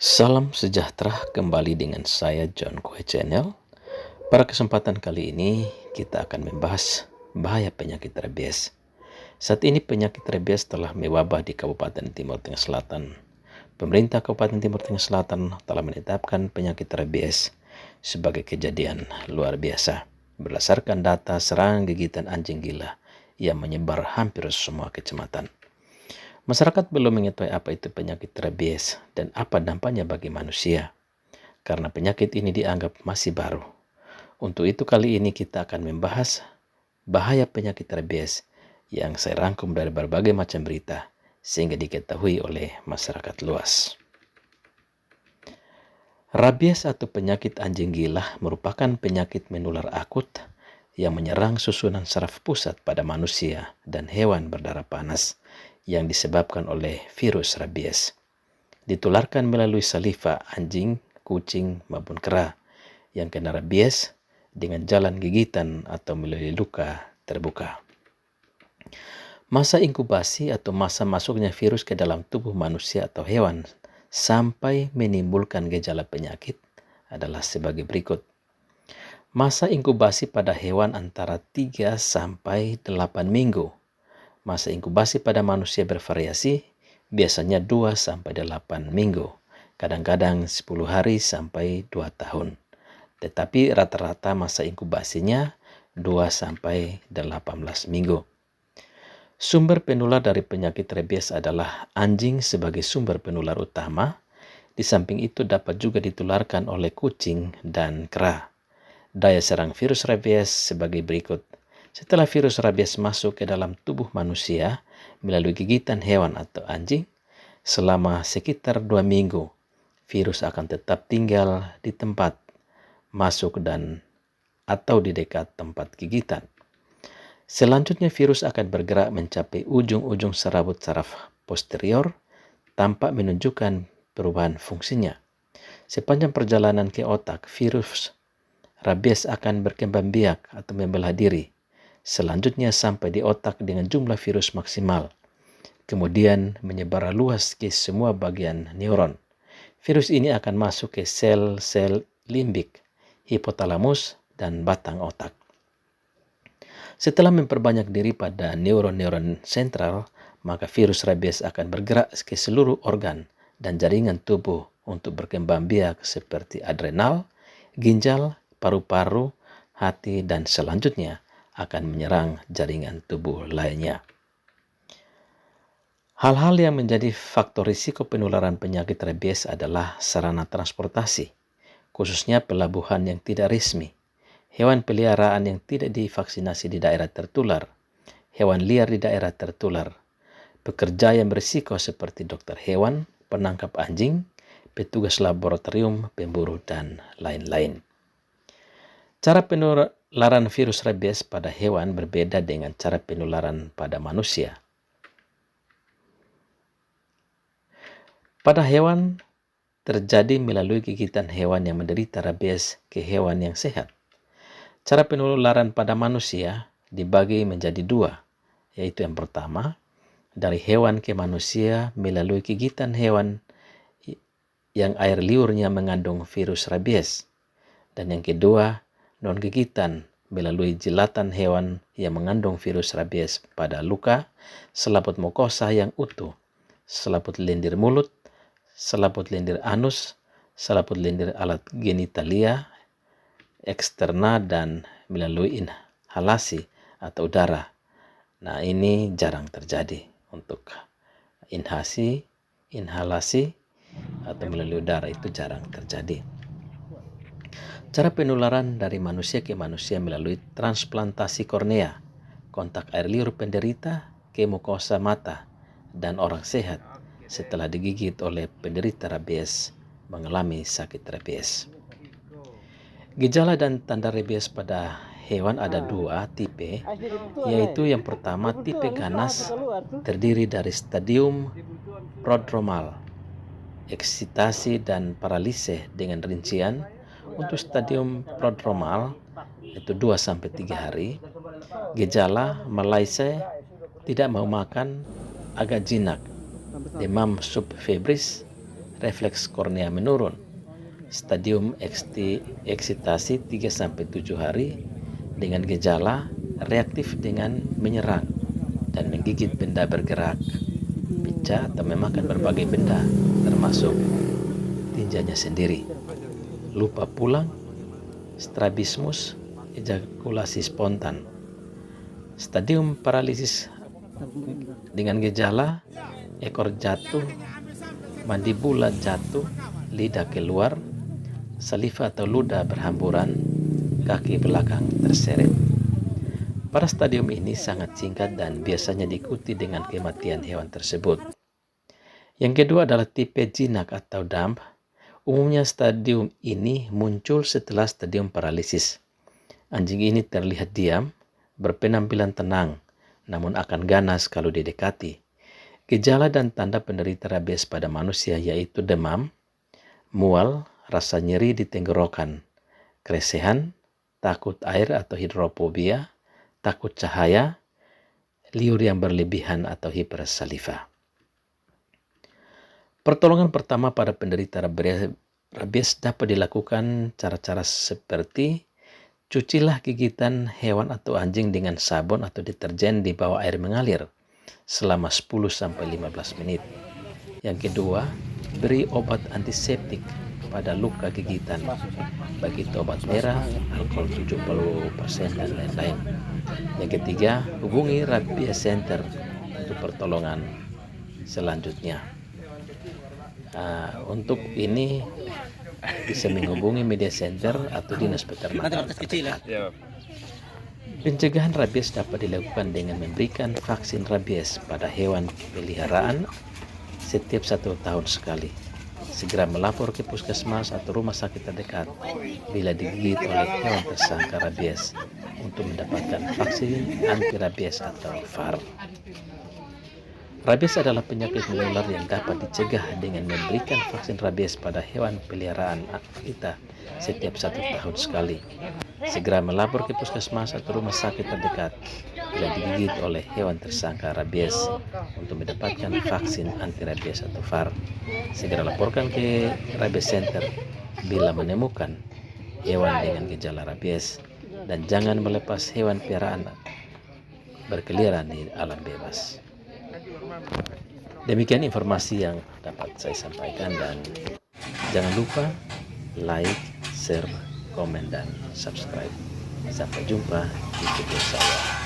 Salam sejahtera, kembali dengan saya John Kue Channel. Pada kesempatan kali ini kita akan membahas bahaya penyakit rabies. Saat ini penyakit rabies telah mewabah di Kabupaten Timur Tengah Selatan. Pemerintah Kabupaten Timur Tengah Selatan telah menetapkan penyakit rabies sebagai kejadian luar biasa berdasarkan data serangan gigitan anjing gila yang menyebar hampir semua kecamatan. Masyarakat belum mengetahui apa itu penyakit rabies dan apa dampaknya bagi manusia, karena penyakit ini dianggap masih baru. Untuk itu kali ini kita akan membahas bahaya penyakit rabies yang saya rangkum dari berbagai macam berita sehingga diketahui oleh masyarakat luas. Rabies atau penyakit anjing gila merupakan penyakit menular akut yang menyerang susunan saraf pusat pada manusia dan hewan berdarah panas yang disebabkan oleh virus rabies. Ditularkan melalui saliva anjing, kucing, maupun kera yang kena rabies dengan jalan gigitan atau melalui luka terbuka. Masa inkubasi atau masa masuknya virus ke dalam tubuh manusia atau hewan sampai menimbulkan gejala penyakit adalah sebagai berikut. Masa inkubasi pada hewan antara 3 sampai 8 minggu. Masa inkubasi pada manusia bervariasi, biasanya 2 sampai 8 minggu, kadang-kadang 10 hari sampai 2 tahun. Tetapi rata-rata masa inkubasinya 2 sampai 18 minggu. Sumber penular dari penyakit rabies adalah anjing sebagai sumber penular utama. Di samping itu dapat juga ditularkan oleh kucing dan kera. Daya serang virus rabies sebagai berikut. Setelah virus rabies masuk ke dalam tubuh manusia melalui gigitan hewan atau anjing, selama sekitar 2 minggu, virus akan tetap tinggal di tempat masuk dan atau di dekat tempat gigitan. Selanjutnya virus akan bergerak mencapai ujung-ujung serabut saraf posterior tanpa menunjukkan perubahan fungsinya. Sepanjang perjalanan ke otak, virus rabies akan berkembang biak atau membelah diri. Selanjutnya sampai di otak dengan jumlah virus maksimal. Kemudian menyebar luas ke semua bagian neuron. Virus ini akan masuk ke sel-sel limbik, hipotalamus, dan batang otak. Setelah memperbanyak diri pada neuron-neuron sentral, maka virus rabies akan bergerak ke seluruh organ dan jaringan tubuh untuk berkembang biak seperti adrenal, ginjal, paru-paru, hati, dan selanjutnya akan menyerang jaringan tubuh lainnya. Hal-hal yang menjadi faktor risiko penularan penyakit rabies adalah sarana transportasi, khususnya pelabuhan yang tidak resmi, hewan peliharaan yang tidak divaksinasi di daerah tertular, hewan liar di daerah tertular, pekerja yang berisiko seperti dokter hewan, penangkap anjing, petugas laboratorium, pemburu, dan lain-lain. Cara penularan virus rabies pada hewan berbeda dengan cara penularan pada manusia. Pada hewan terjadi melalui gigitan hewan yang menderita rabies ke hewan yang sehat. Cara penularan pada manusia dibagi menjadi 2, yaitu yang pertama, dari hewan ke manusia melalui gigitan hewan yang air liurnya mengandung virus rabies. Dan yang kedua, non-gigitan melalui jilatan hewan yang mengandung virus rabies pada luka, selaput mukosa yang utuh, selaput lendir mulut, selaput lendir anus, selaput lendir alat genitalia eksterna, dan melalui inhalasi atau udara. Nah, ini jarang terjadi untuk inhalasi atau melalui udara, itu jarang terjadi. Cara penularan dari manusia ke manusia melalui transplantasi kornea, kontak air liur penderita ke mukosa mata, dan orang sehat setelah digigit oleh penderita rabies mengalami sakit rabies. Gejala dan tanda rabies pada hewan ada 2 tipe, yaitu yang pertama tipe ganas terdiri dari stadium prodromal, eksitasi dan paralise dengan rincian. Untuk stadium prodromal itu 2 sampai 3 hari. Gejala malaise, tidak mau makan, agak jinak, demam subfebris, refleks kornea menurun, stadium eksitasi 3-7 hari dengan gejala reaktif dengan menyerang dan menggigit benda bergerak, picca atau memakan berbagai benda termasuk tinjanya sendiri, lupa pulang, strabismus, ejakulasi spontan, stadium paralisis dengan gejala ekor jatuh, mandibula jatuh, lidah keluar, saliva atau ludah berhamburan, kaki belakang terseret. Pada stadium ini sangat singkat dan biasanya diikuti dengan kematian hewan tersebut. Yang kedua adalah tipe jinak atau dump. Umumnya stadium ini muncul setelah stadium paralisis. Anjing ini terlihat diam, berpenampilan tenang, namun akan ganas kalau didekati. Gejala dan tanda penderita rabies pada manusia yaitu demam, mual, rasa nyeri di tenggorokan, keresehan, takut air atau hidrofobia, takut cahaya, liur yang berlebihan atau hipersaliva. Pertolongan pertama pada penderita rabies dapat dilakukan cara-cara seperti cucilah gigitan hewan atau anjing dengan sabun atau deterjen di bawah air mengalir selama 10-15 menit. Yang kedua, beri obat antiseptik pada luka gigitan, bagi obat merah, alkohol 70% dan lain-lain. Yang ketiga, hubungi Rabies Center untuk pertolongan selanjutnya. Untuk ini bisa menghubungi media center atau dinas peternakan terdekat. Pencegahan rabies dapat dilakukan dengan memberikan vaksin rabies pada hewan peliharaan setiap 1 tahun sekali. Segera melapor ke puskesmas atau rumah sakit terdekat bila digigit oleh hewan tersangka rabies untuk mendapatkan vaksin anti rabies atau VAR. Rabies adalah penyakit menular yang dapat dicegah dengan memberikan vaksin rabies pada hewan peliharaan kita setiap 1 tahun sekali. Segera melapor ke puskesmas atau rumah sakit terdekat bila digigit oleh hewan tersangka rabies untuk mendapatkan vaksin anti rabies atau VAR. Segera laporkan ke Rabies Center bila menemukan hewan dengan gejala rabies dan jangan melepas hewan peliharaan berkeliaran di alam bebas. Demikian informasi yang dapat saya sampaikan dan jangan lupa like, share, komen, dan subscribe. Sampai jumpa di video saya.